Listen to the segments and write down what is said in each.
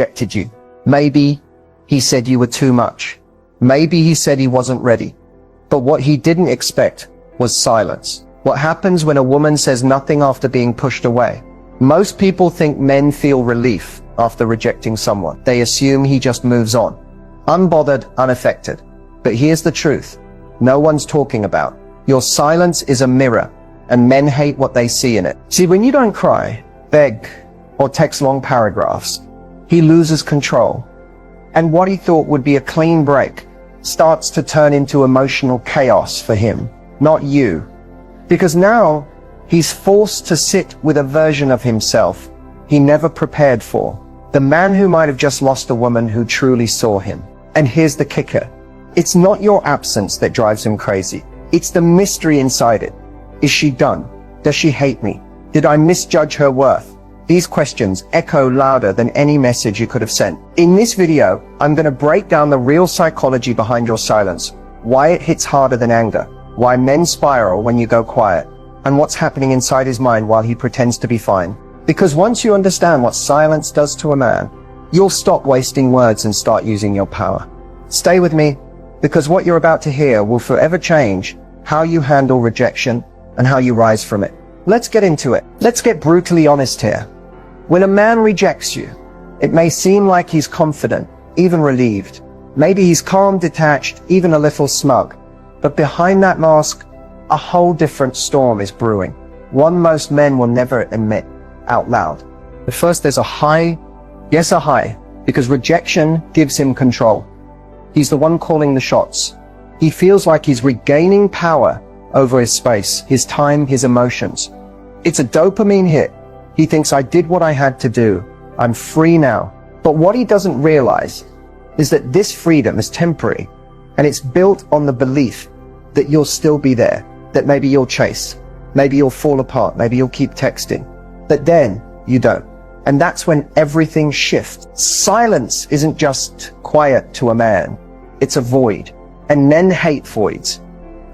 rejected you. Maybe he said you were too much. Maybe he said he wasn't ready. But what he didn't expect was silence. What happens when a woman says nothing after being pushed away? Most people think men feel relief after rejecting someone. They assume he just moves on, unbothered, unaffected. But here's the truth no one's talking about. Your silence is a mirror, and men hate what they see in it. See, when you don't cry, beg, or text long paragraphs, he loses control. And what he thought would be a clean break starts to turn into emotional chaos for him, not you. Because now he's forced to sit with a version of himself he never prepared for. The man who might have just lost a woman who truly saw him. And here's the kicker. It's not your absence that drives him crazy. It's the mystery inside it. Is she done? Does she hate me? Did I misjudge her worth? These questions echo louder than any message you could have sent. In this video, I'm going to break down the real psychology behind your silence, why it hits harder than anger, why men spiral when you go quiet, and what's happening inside his mind while he pretends to be fine. Because once you understand what silence does to a man, you'll stop wasting words and start using your power. Stay with me, because what you're about to hear will forever change how you handle rejection and how you rise from it. Let's get into it. Let's get brutally honest here. When a man rejects you, it may seem like he's confident, even relieved. Maybe he's calm, detached, even a little smug. But behind that mask, a whole different storm is brewing. One most men will never admit out loud. But first there's a high, yes, a high, because rejection gives him control. He's the one calling the shots. He feels like he's regaining power over his space, his time, his emotions. It's a dopamine hit. He thinks, I did what I had to do. I'm free now. But what he doesn't realize is that this freedom is temporary, and it's built on the belief that you'll still be there, that maybe you'll chase, maybe you'll fall apart, maybe you'll keep texting. But then you don't. And that's when everything shifts. Silence isn't just quiet to a man. It's a void. And men hate voids.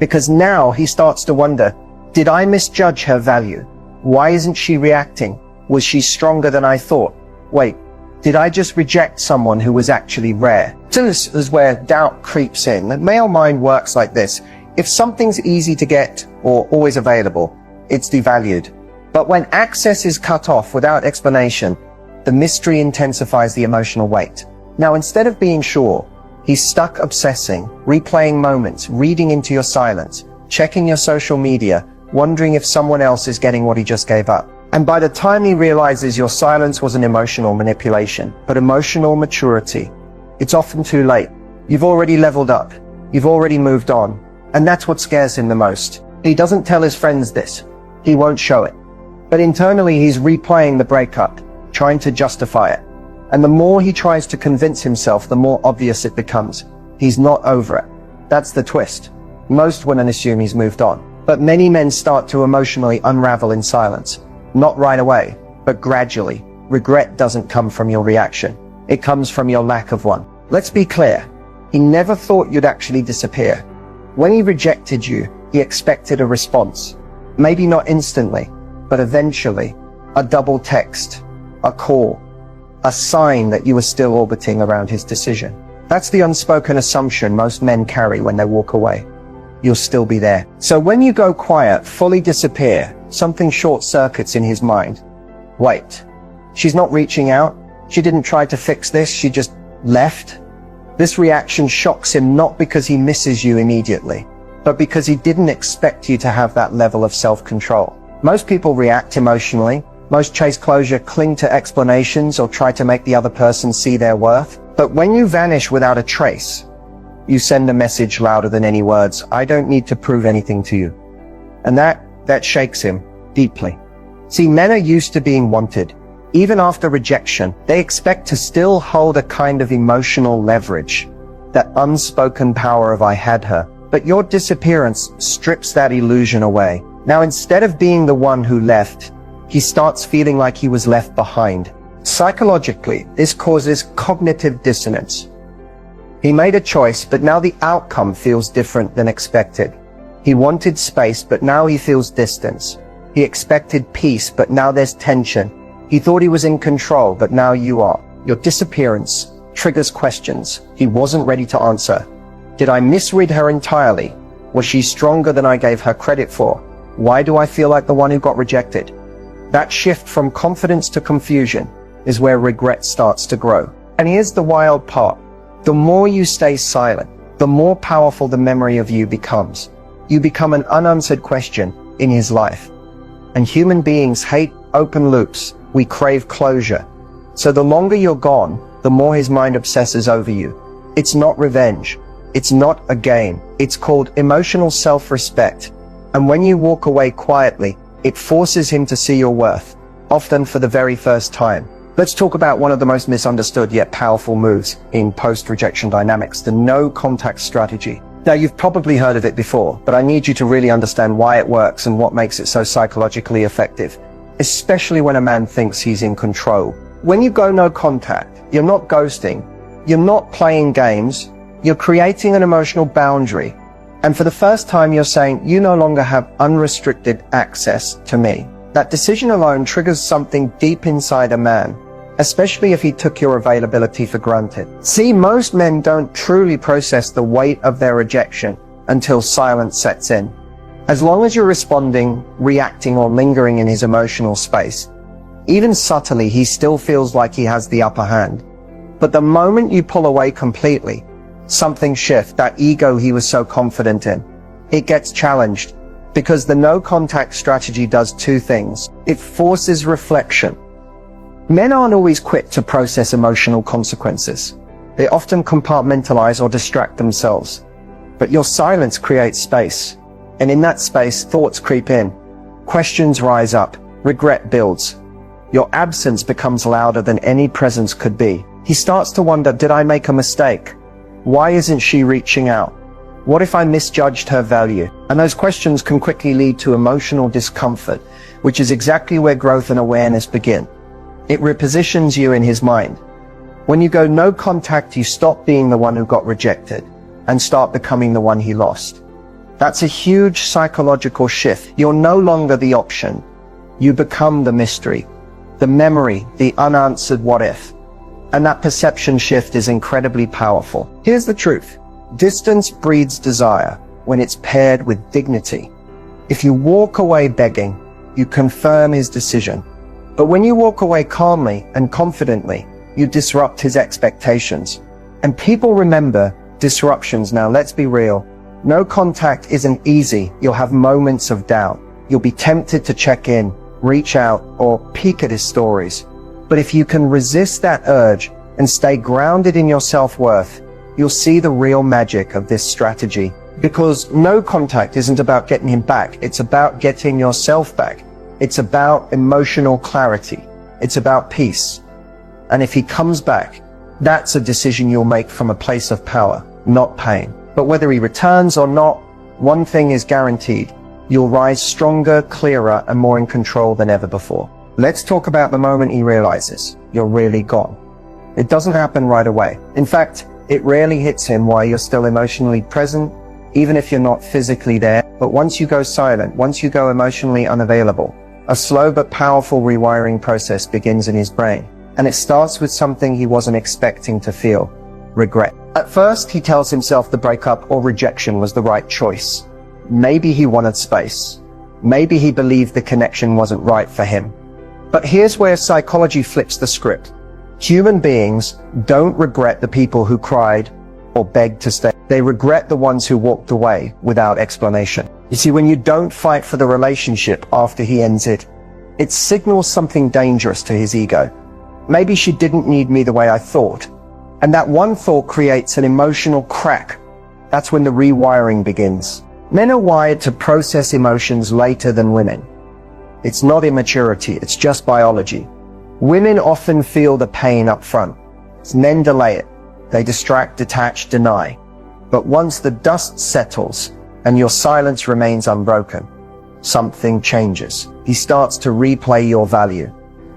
Because now he starts to wonder, did I misjudge her value? Why isn't she reacting? Was she stronger than I thought? Wait, did I just reject someone who was actually rare? This is where doubt creeps in. The male mind works like this. If something's easy to get or always available, it's devalued. But when access is cut off without explanation, the mystery intensifies the emotional weight. Now, instead of being sure, he's stuck obsessing, replaying moments, reading into your silence, checking your social media, wondering if someone else is getting what he just gave up. And by the time he realizes your silence was an emotional manipulation, but emotional maturity, it's often too late. You've already leveled up. You've already moved on. And that's what scares him the most. He doesn't tell his friends this. He won't show it. But internally, he's replaying the breakup, trying to justify it. And the more he tries to convince himself, the more obvious it becomes. He's not over it. That's the twist. Most women assume he's moved on. But many men start to emotionally unravel in silence. Not right away, but gradually. Regret doesn't come from your reaction. It comes from your lack of one. Let's be clear. He never thought you'd actually disappear. When he rejected you, he expected a response. Maybe not instantly, but eventually. A double text, a call, a sign that you were still orbiting around his decision. That's the unspoken assumption most men carry when they walk away. You'll still be there. So when you go quiet, fully disappear, something short circuits in his mind. Wait, she's not reaching out. She didn't try to fix this. She just left. This reaction shocks him not because he misses you immediately, but because he didn't expect you to have that level of self-control. Most people react emotionally. Most chase closure, cling to explanations, or try to make the other person see their worth. But when you vanish without a trace, you send a message louder than any words. I don't need to prove anything to you. And that shakes him deeply. See, men are used to being wanted. Even after rejection, they expect to still hold a kind of emotional leverage, that unspoken power of I had her. But your disappearance strips that illusion away. Now, instead of being the one who left, he starts feeling like he was left behind. Psychologically, this causes cognitive dissonance. He made a choice, but now the outcome feels different than expected. He wanted space, but now he feels distance. He expected peace, but now there's tension. He thought he was in control, but now you are. Your disappearance triggers questions he wasn't ready to answer. Did I misread her entirely? Was she stronger than I gave her credit for? Why do I feel like the one who got rejected? That shift from confidence to confusion is where regret starts to grow. And here's the wild part. The more you stay silent, the more powerful the memory of you becomes. You become an unanswered question in his life. And human beings hate open loops. We crave closure. So the longer you're gone, the more his mind obsesses over you. It's not revenge. It's not a game. It's called emotional self-respect. And when you walk away quietly, it forces him to see your worth, often for the very first time. Let's talk about one of the most misunderstood yet powerful moves in post-rejection dynamics, the no-contact strategy. Now, you've probably heard of it before, but I need you to really understand why it works and what makes it so psychologically effective, especially when a man thinks he's in control. When you go no contact, you're not ghosting, you're not playing games, you're creating an emotional boundary. And for the first time, you're saying, you no longer have unrestricted access to me. That decision alone triggers something deep inside a man, especially if he took your availability for granted. See, most men don't truly process the weight of their rejection until silence sets in. As long as you're responding, reacting, or lingering in his emotional space, even subtly, he still feels like he has the upper hand. But the moment you pull away completely, something shifts. That ego he was so confident in, it gets challenged, because the no-contact strategy does two things. It forces reflection. Men aren't always quick to process emotional consequences. They often compartmentalize or distract themselves. But your silence creates space. And in that space, thoughts creep in. Questions rise up. Regret builds. Your absence becomes louder than any presence could be. He starts to wonder, did I make a mistake? Why isn't she reaching out? What if I misjudged her value? And those questions can quickly lead to emotional discomfort, which is exactly where growth and awareness begin. It repositions you in his mind. When you go no contact, you stop being the one who got rejected and start becoming the one he lost. That's a huge psychological shift. You're no longer the option. You become the mystery, the memory, the unanswered what if. And that perception shift is incredibly powerful. Here's the truth. Distance breeds desire when it's paired with dignity. If you walk away begging, you confirm his decision. But when you walk away calmly and confidently, you disrupt his expectations. And people remember disruptions. Now, let's be real. No contact isn't easy. You'll have moments of doubt. You'll be tempted to check in, reach out, or peek at his stories. But if you can resist that urge and stay grounded in your self-worth, you'll see the real magic of this strategy. Because no contact isn't about getting him back. It's about getting yourself back. It's about emotional clarity. It's about peace. And if he comes back, that's a decision you'll make from a place of power, not pain. But whether he returns or not, one thing is guaranteed. You'll rise stronger, clearer, and more in control than ever before. Let's talk about the moment he realizes you're really gone. It doesn't happen right away. In fact, it rarely hits him while you're still emotionally present, even if you're not physically there. But once you go silent, once you go emotionally unavailable, a slow but powerful rewiring process begins in his brain. And it starts with something he wasn't expecting to feel: regret. At first, he tells himself the breakup or rejection was the right choice. Maybe he wanted space. Maybe he believed the connection wasn't right for him. But here's where psychology flips the script. Human beings don't regret the people who cried or begged to stay. They regret the ones who walked away without explanation. You see, when you don't fight for the relationship after he ends it, it signals something dangerous to his ego. Maybe she didn't need me the way I thought. And that one thought creates an emotional crack. That's when the rewiring begins. Men are wired to process emotions later than women. It's not immaturity, it's just biology. Women often feel the pain up front. Men delay it. They distract, detach, deny. But once the dust settles and your silence remains unbroken, something changes. He starts to replay your value.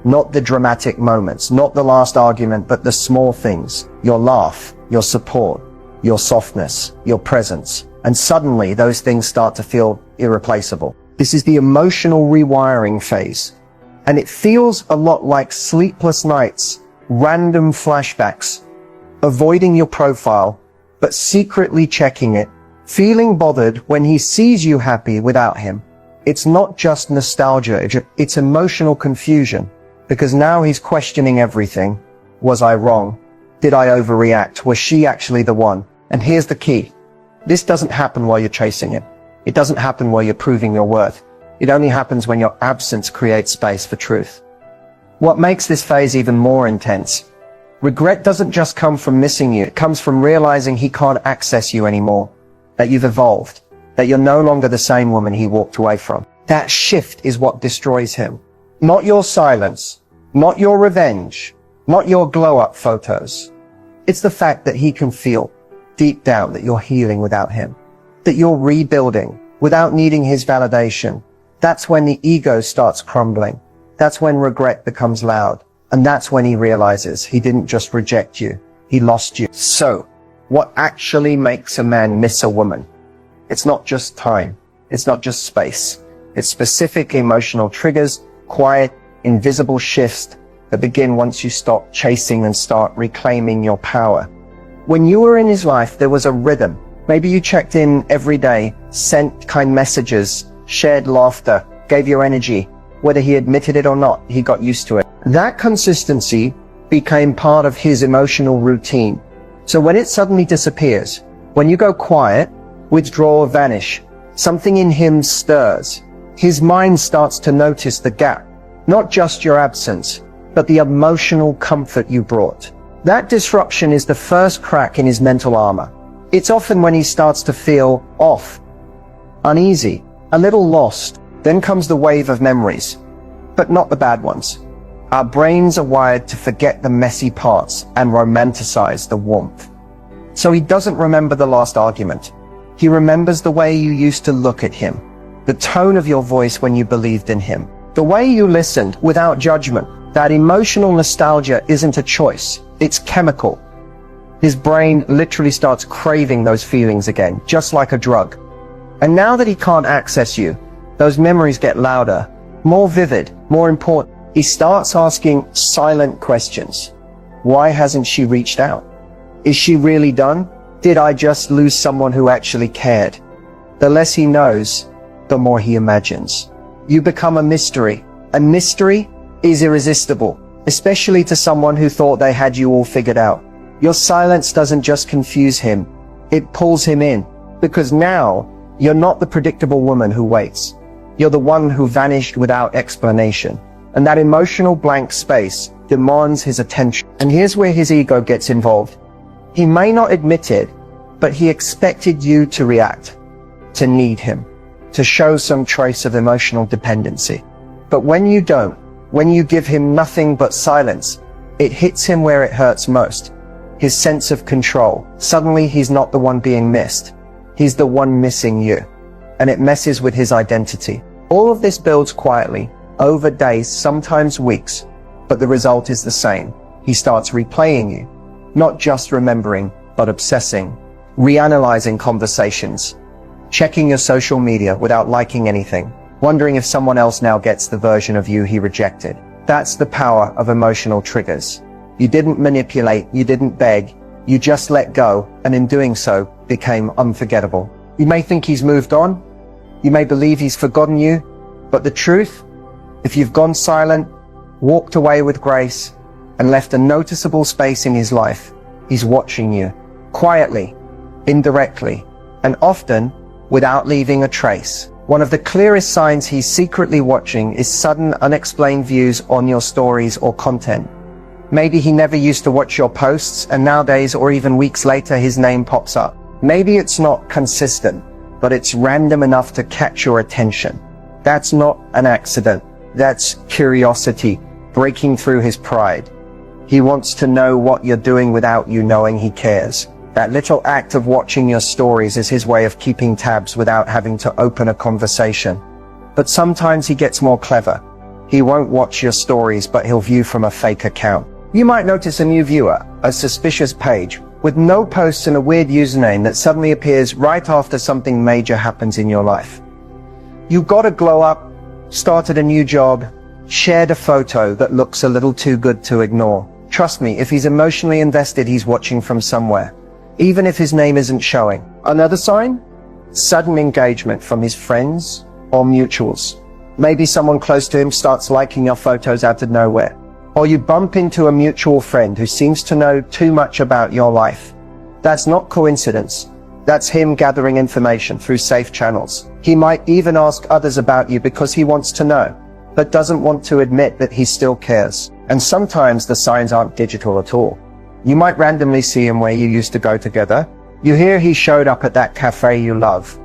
Not the dramatic moments, not the last argument, but the small things. Your laugh, your support, your softness, your presence. And suddenly those things start to feel irreplaceable. This is the emotional rewiring phase. And it feels a lot like sleepless nights random flashbacks, avoiding your profile, but secretly checking it, feeling bothered when he sees you happy without him. It's not just nostalgia, it's emotional confusion, because now he's questioning everything. Was I wrong? Did I overreact? Was she actually the one? And here's the key. This doesn't happen while you're chasing it. It doesn't happen while you're proving your worth. It only happens when your absence creates space for truth. What makes this phase even more intense? Regret doesn't just come from missing you. It comes from realizing he can't access you anymore, that you've evolved, that you're no longer the same woman he walked away from. That shift is what destroys him. Not your silence, not your revenge, not your glow-up photos. It's the fact that he can feel deep down that you're healing without him, that you're rebuilding without needing his validation. That's when the ego starts crumbling. That's when regret becomes loud. And that's when he realizes he didn't just reject you, he lost you. So, what actually makes a man miss a woman? It's not just time. It's not just space. It's specific emotional triggers, quiet, invisible shifts that begin once you stop chasing and start reclaiming your power. When you were in his life, there was a rhythm. Maybe you checked in every day, sent kind messages, shared laughter, gave your energy. Whether he admitted it or not, he got used to it. That consistency became part of his emotional routine. So when it suddenly disappears, when you go quiet, withdraw or vanish, something in him stirs. His mind starts to notice the gap, not just your absence, but the emotional comfort you brought. That disruption is the first crack in his mental armor. It's often when he starts to feel off, uneasy, a little lost. Then comes the wave of memories, but not the bad ones. Our brains are wired to forget the messy parts and romanticize the warmth. So he doesn't remember the last argument. He remembers the way you used to look at him, the tone of your voice when you believed in him, the way you listened without judgment. That emotional nostalgia isn't a choice, it's chemical. His brain literally starts craving those feelings again, just like a drug. And now that he can't access you, those memories get louder, more vivid, more important. He starts asking silent questions. Why hasn't she reached out? Is she really done? Did I just lose someone who actually cared? The less he knows, the more he imagines. You become a mystery. A mystery is irresistible, especially to someone who thought they had you all figured out. Your silence doesn't just confuse him, it pulls him in, because now you're not the predictable woman who waits. You're the one who vanished without explanation. And that emotional blank space demands his attention. And here's where his ego gets involved. He may not admit it, but he expected you to react, to need him, to show some trace of emotional dependency. But when you don't, when you give him nothing but silence, it hits him where it hurts most. His sense of control. Suddenly he's not the one being missed. He's the one missing you. And it messes with his identity. All of this builds quietly, over days, sometimes weeks, but the result is the same. He starts replaying you, not just remembering, but obsessing, reanalyzing conversations, checking your social media without liking anything, wondering if someone else now gets the version of you he rejected. That's the power of emotional triggers. You didn't manipulate, you didn't beg, you just let go, and in doing so, became unforgettable. You may think he's moved on, you may believe he's forgotten you, but the truth, if you've gone silent, walked away with grace, and left a noticeable space in his life, he's watching you, quietly, indirectly, and often without leaving a trace. One of the clearest signs he's secretly watching is sudden, unexplained views on your stories or content. Maybe he never used to watch your posts, and nowadays or even weeks later his name pops up. Maybe it's not consistent, but it's random enough to catch your attention. That's not an accident. That's curiosity breaking through his pride. He wants to know what you're doing without you knowing he cares. That little act of watching your stories is his way of keeping tabs without having to open a conversation. But sometimes he gets more clever. He won't watch your stories, but he'll view from a fake account. You might notice a new viewer, a suspicious page, with no posts and a weird username that suddenly appears right after something major happens in your life. You got a glow up, started a new job, shared a photo that looks a little too good to ignore. Trust me, if he's emotionally invested, he's watching from somewhere, even if his name isn't showing. Another sign? Sudden engagement from his friends or mutuals. Maybe someone close to him starts liking your photos out of nowhere. Or you bump into a mutual friend who seems to know too much about your life. That's not coincidence. That's him gathering information through safe channels. He might even ask others about you because he wants to know, but doesn't want to admit that he still cares. And sometimes the signs aren't digital at all. You might randomly see him where you used to go together. You hear he showed up at that cafe you love.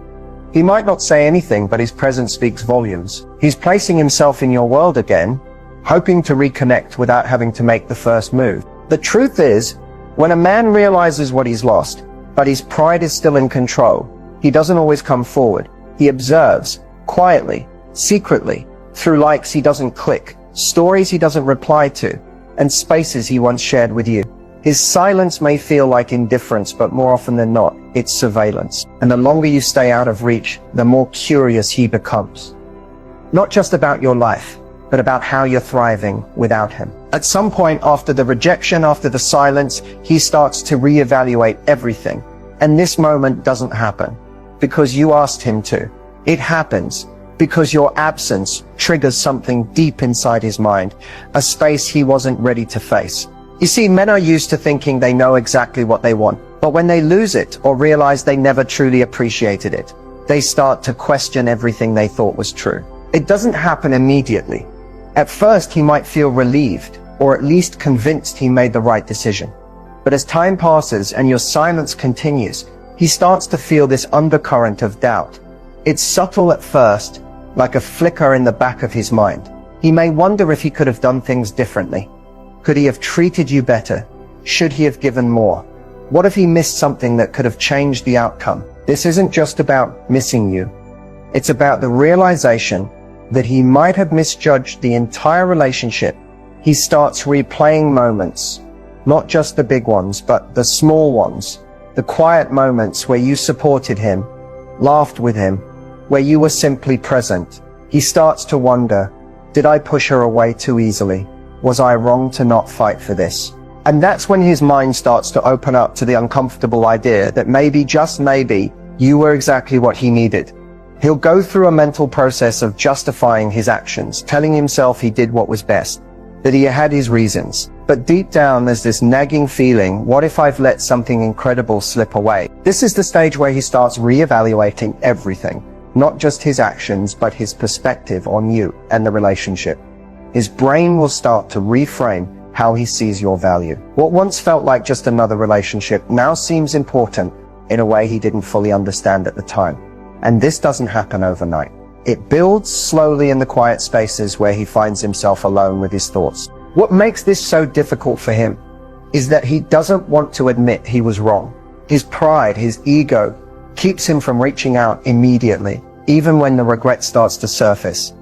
He might not say anything, but his presence speaks volumes. He's placing himself in your world again, hoping to reconnect without having to make the first move. The truth is, when a man realizes what he's lost, but his pride is still in control, he doesn't always come forward. He observes, quietly, secretly, through likes he doesn't click, stories he doesn't reply to, and spaces he once shared with you. His silence may feel like indifference, but more often than not, it's surveillance. And the longer you stay out of reach, the more curious he becomes. Not just about your life, but about how you're thriving without him. At some point after the rejection, after the silence, he starts to reevaluate everything. And this moment doesn't happen because you asked him to. It happens because your absence triggers something deep inside his mind, a space he wasn't ready to face. You see, men are used to thinking they know exactly what they want, but when they lose it or realize they never truly appreciated it, they start to question everything they thought was true. It doesn't happen immediately. At first, he might feel relieved, or at least convinced he made the right decision. But as time passes and your silence continues, he starts to feel this undercurrent of doubt. It's subtle at first, like a flicker in the back of his mind. He may wonder if he could have done things differently. Could he have treated you better? Should he have given more? What if he missed something that could have changed the outcome? This isn't just about missing you. It's about the realization that he might have misjudged the entire relationship. He starts replaying moments, not just the big ones, but the small ones, the quiet moments where you supported him, laughed with him, where you were simply present. He starts to wonder, did I push her away too easily? Was I wrong to not fight for this? And that's when his mind starts to open up to the uncomfortable idea that maybe, just maybe, you were exactly what he needed. He'll go through a mental process of justifying his actions, telling himself he did what was best, that he had his reasons. But deep down, there's this nagging feeling, what if I've let something incredible slip away? This is the stage where he starts reevaluating everything, not just his actions, but his perspective on you and the relationship. His brain will start to reframe how he sees your value. What once felt like just another relationship now seems important in a way he didn't fully understand at the time. And this doesn't happen overnight. It builds slowly in the quiet spaces where he finds himself alone with his thoughts. What makes this so difficult for him is that he doesn't want to admit he was wrong. His pride, his ego, keeps him from reaching out immediately, even when the regret starts to surface.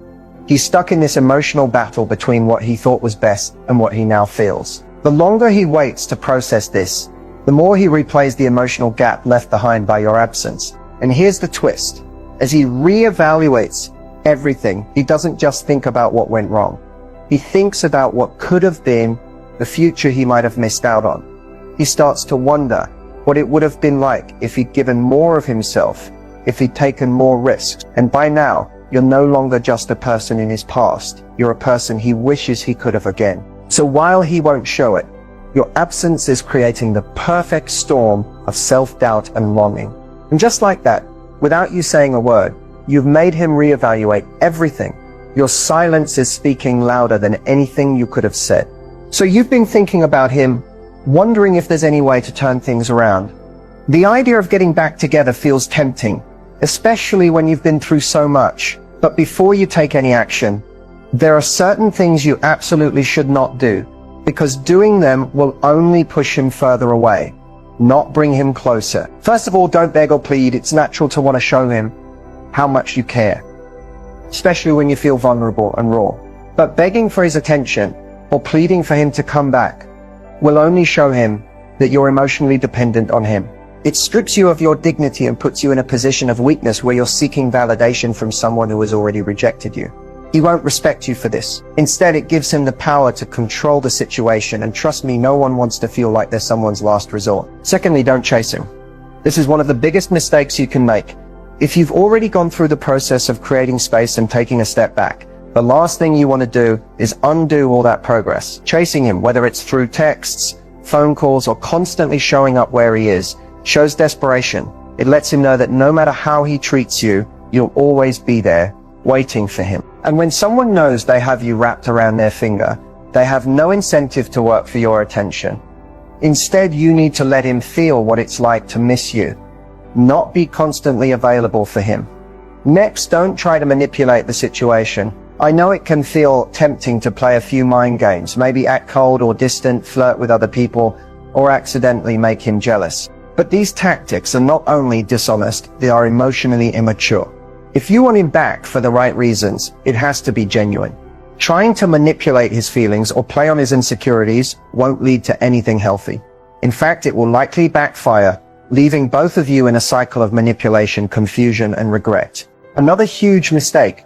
He's stuck in this emotional battle between what he thought was best and what he now feels. The longer he waits to process this, the more he replays the emotional gap left behind by your absence. And here's the twist. As he reevaluates everything, he doesn't just think about what went wrong. He thinks about what could have been, the future he might have missed out on. He starts to wonder what it would have been like if he'd given more of himself, if he'd taken more risks. And by now, you're no longer just a person in his past. You're a person he wishes he could have again. So while he won't show it, your absence is creating the perfect storm of self-doubt and longing. And just like that, without you saying a word, you've made him reevaluate everything. Your silence is speaking louder than anything you could have said. So you've been thinking about him, wondering if there's any way to turn things around. The idea of getting back together feels tempting, especially when you've been through so much. But before you take any action, there are certain things you absolutely should not do, because doing them will only push him further away, not bring him closer. First of all, don't beg or plead. It's natural to want to show him how much you care, especially when you feel vulnerable and raw. But begging for his attention or pleading for him to come back will only show him that you're emotionally dependent on him. It strips you of your dignity and puts you in a position of weakness where you're seeking validation from someone who has already rejected you. He won't respect you for this. Instead, it gives him the power to control the situation, and trust me, no one wants to feel like they're someone's last resort. Secondly, don't chase him. This is one of the biggest mistakes you can make. If you've already gone through the process of creating space and taking a step back, the last thing you want to do is undo all that progress. Chasing him, whether it's through texts, phone calls, or constantly showing up where he is, shows desperation. It lets him know that no matter how he treats you, you'll always be there, waiting for him. And when someone knows they have you wrapped around their finger, they have no incentive to work for your attention. Instead, you need to let him feel what it's like to miss you, not be constantly available for him. Next, don't try to manipulate the situation. I know it can feel tempting to play a few mind games, maybe act cold or distant, flirt with other people, or accidentally make him jealous. But these tactics are not only dishonest, they are emotionally immature. If you want him back for the right reasons, it has to be genuine. Trying to manipulate his feelings or play on his insecurities won't lead to anything healthy. In fact, it will likely backfire, leaving both of you in a cycle of manipulation, confusion, and regret. Another huge mistake.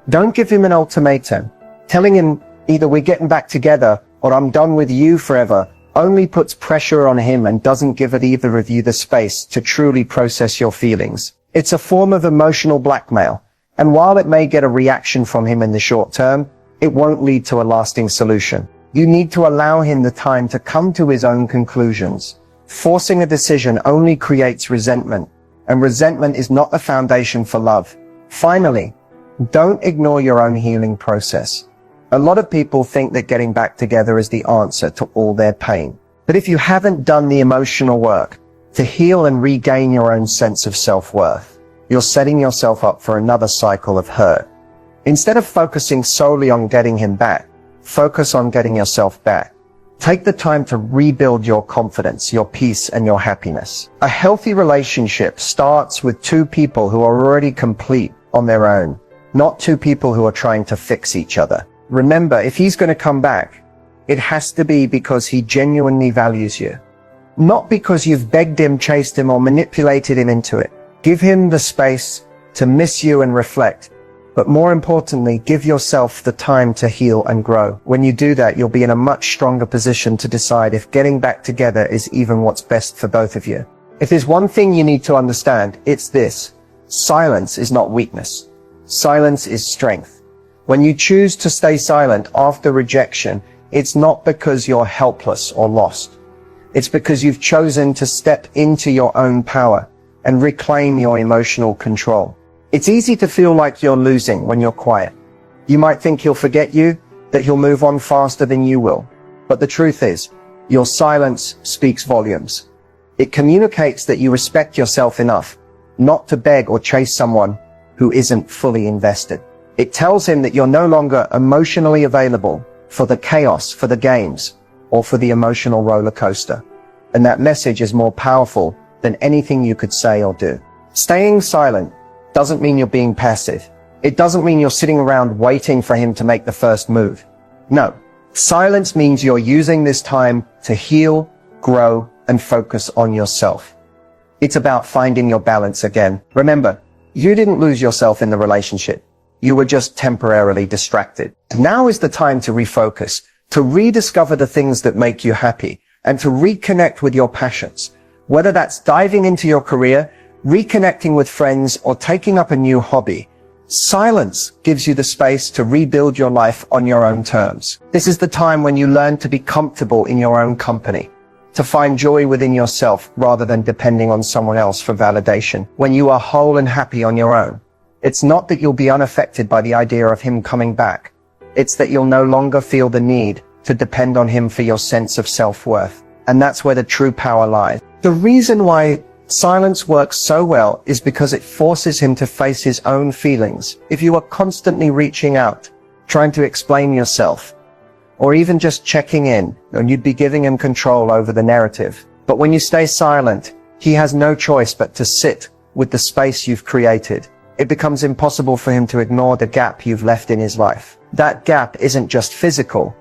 Don't give him an ultimatum. Telling him either we're getting back together or I'm done with you forever only puts pressure on him and doesn't give either of you the space to truly process your feelings. It's a form of emotional blackmail, and while it may get a reaction from him in the short term, it won't lead to a lasting solution. You need to allow him the time to come to his own conclusions. Forcing a decision only creates resentment, and resentment is not the foundation for love. Finally, don't ignore your own healing process. A lot of people think that getting back together is the answer to all their pain. But if you haven't done the emotional work to heal and regain your own sense of self-worth, you're setting yourself up for another cycle of hurt. Instead of focusing solely on getting him back, focus on getting yourself back. Take the time to rebuild your confidence, your peace, and your happiness. A healthy relationship starts with two people who are already complete on their own, not two people who are trying to fix each other. Remember, if he's going to come back, it has to be because he genuinely values you. Not because you've begged him, chased him, or manipulated him into it. Give him the space to miss you and reflect. But more importantly, give yourself the time to heal and grow. When you do that, you'll be in a much stronger position to decide if getting back together is even what's best for both of you. If there's one thing you need to understand, it's this. Silence is not weakness. Silence is strength. When you choose to stay silent after rejection, it's not because you're helpless or lost. It's because you've chosen to step into your own power and reclaim your emotional control. It's easy to feel like you're losing when you're quiet. You might think he'll forget you, that he'll move on faster than you will. But the truth is, your silence speaks volumes. It communicates that you respect yourself enough not to beg or chase someone who isn't fully invested. It tells him that you're no longer emotionally available for the chaos, for the games, or for the emotional roller coaster. And that message is more powerful than anything you could say or do. Staying silent doesn't mean you're being passive. It doesn't mean you're sitting around waiting for him to make the first move. No. Silence means you're using this time to heal, grow, and focus on yourself. It's about finding your balance again. Remember, you didn't lose yourself in the relationship. You were just temporarily distracted. Now is the time to refocus, to rediscover the things that make you happy, and to reconnect with your passions. Whether that's diving into your career, reconnecting with friends, or taking up a new hobby, silence gives you the space to rebuild your life on your own terms. This is the time when you learn to be comfortable in your own company, to find joy within yourself rather than depending on someone else for validation. When you are whole and happy on your own, it's not that you'll be unaffected by the idea of him coming back. It's that you'll no longer feel the need to depend on him for your sense of self-worth. And that's where the true power lies. The reason why silence works so well is because it forces him to face his own feelings. If you are constantly reaching out, trying to explain yourself, or even just checking in, then you'd be giving him control over the narrative. But when you stay silent, he has no choice but to sit with the space you've created. It becomes impossible for him to ignore the gap you've left in his life. That gap isn't just physical,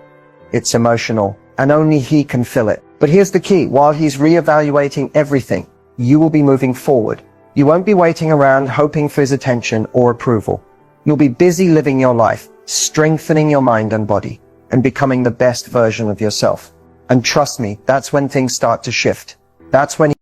it's emotional, and only he can fill it. But here's the key. While he's reevaluating everything, you will be moving forward. You won't be waiting around hoping for his attention or approval. You'll be busy living your life, strengthening your mind and body, and becoming the best version of yourself. And trust me, that's when things start to shift. That's when